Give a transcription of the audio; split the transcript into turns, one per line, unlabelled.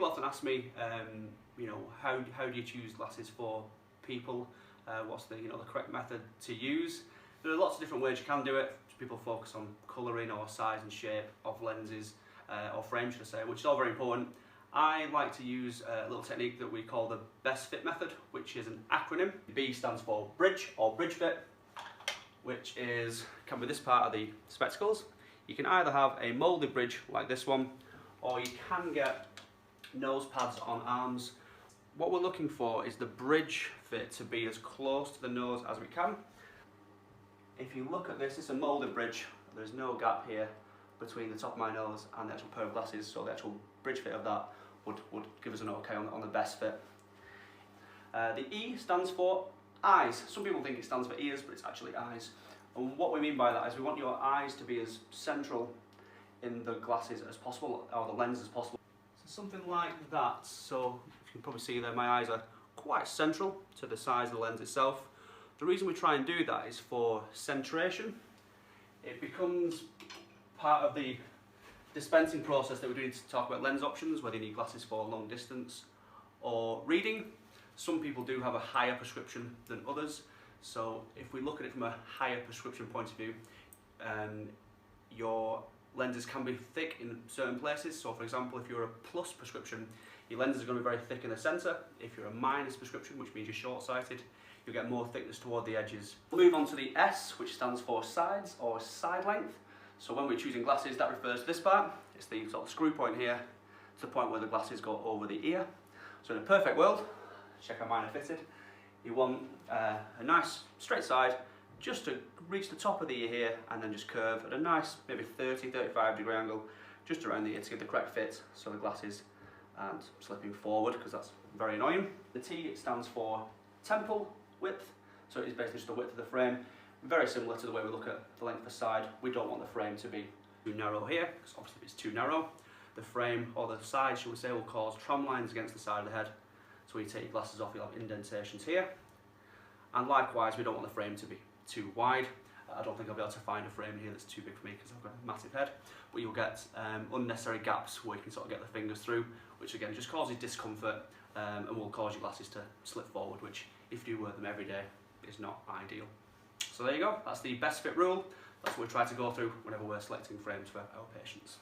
people often ask me, you know, how do you choose glasses for people? What's the the correct method to use? There are lots of different ways you can do it. People focus on colouring or size and shape of lenses or frame, should I say, which is all very important. I like to use a little technique that we call the best fit method, which is an acronym. B stands for bridge or bridge fit, which can be this part of the spectacles. You can either have a moulded bridge like this one, or you can get nose pads on arms. What we're looking for is the bridge fit to be as close to the nose as we can. If you look at this, it's a moulded bridge. There's no gap here between the top of my nose and the actual pair of glasses, so the actual bridge fit of that would give us an okay on the best fit. The E stands for eyes. Some people think it stands for ears, but it's actually eyes. And what we mean by that is we want your eyes to be as central in the glasses as possible, or the lens as possible. So something like that. So you can probably see there, my eyes are quite central to the size of the lens itself. The reason we try and do that is for centration. It becomes part of the dispensing process that we're doing to talk about lens options, whether you need glasses for long distance or reading. Some people do have a higher prescription than others. So if we look at it from a higher prescription point of view, your lenses can be thick in certain places. So for example, if you're a plus prescription, your lenses are going to be very thick in the centre. If you're a minus prescription, which means you're short-sighted, you'll get more thickness toward the edges. We'll move on to the S, which stands for sides or side length. So when we're choosing glasses, that refers to this part. It's the sort of screw point here, to the point where the glasses go over the ear. So in a perfect world, check how mine are fitted, you want a nice straight side just to reach the top of the ear here, and then just curve at a nice maybe 30-35 degree angle just around the ear to get the correct fit, so the glasses aren't slipping forward, because that's very annoying. The T stands for temple width, so it is basically just the width of the frame. Very similar to the way we look at the length of the side. We don't want the frame to be too narrow here, because obviously if it's too narrow, the frame, or the side shall we say, will cause tram lines against the side of the head. So when you take your glasses off, you'll have indentations here. And likewise, we don't want the frame to be too wide. I don't think I'll be able to find a frame here that's too big for me because I've got a massive head. But you'll get unnecessary gaps where you can sort of get the fingers through, which again just causes discomfort and will cause your glasses to slip forward, which if you wear them every day is not ideal. So there you go, that's the best fit rule. That's what we try to go through whenever we're selecting frames for our patients.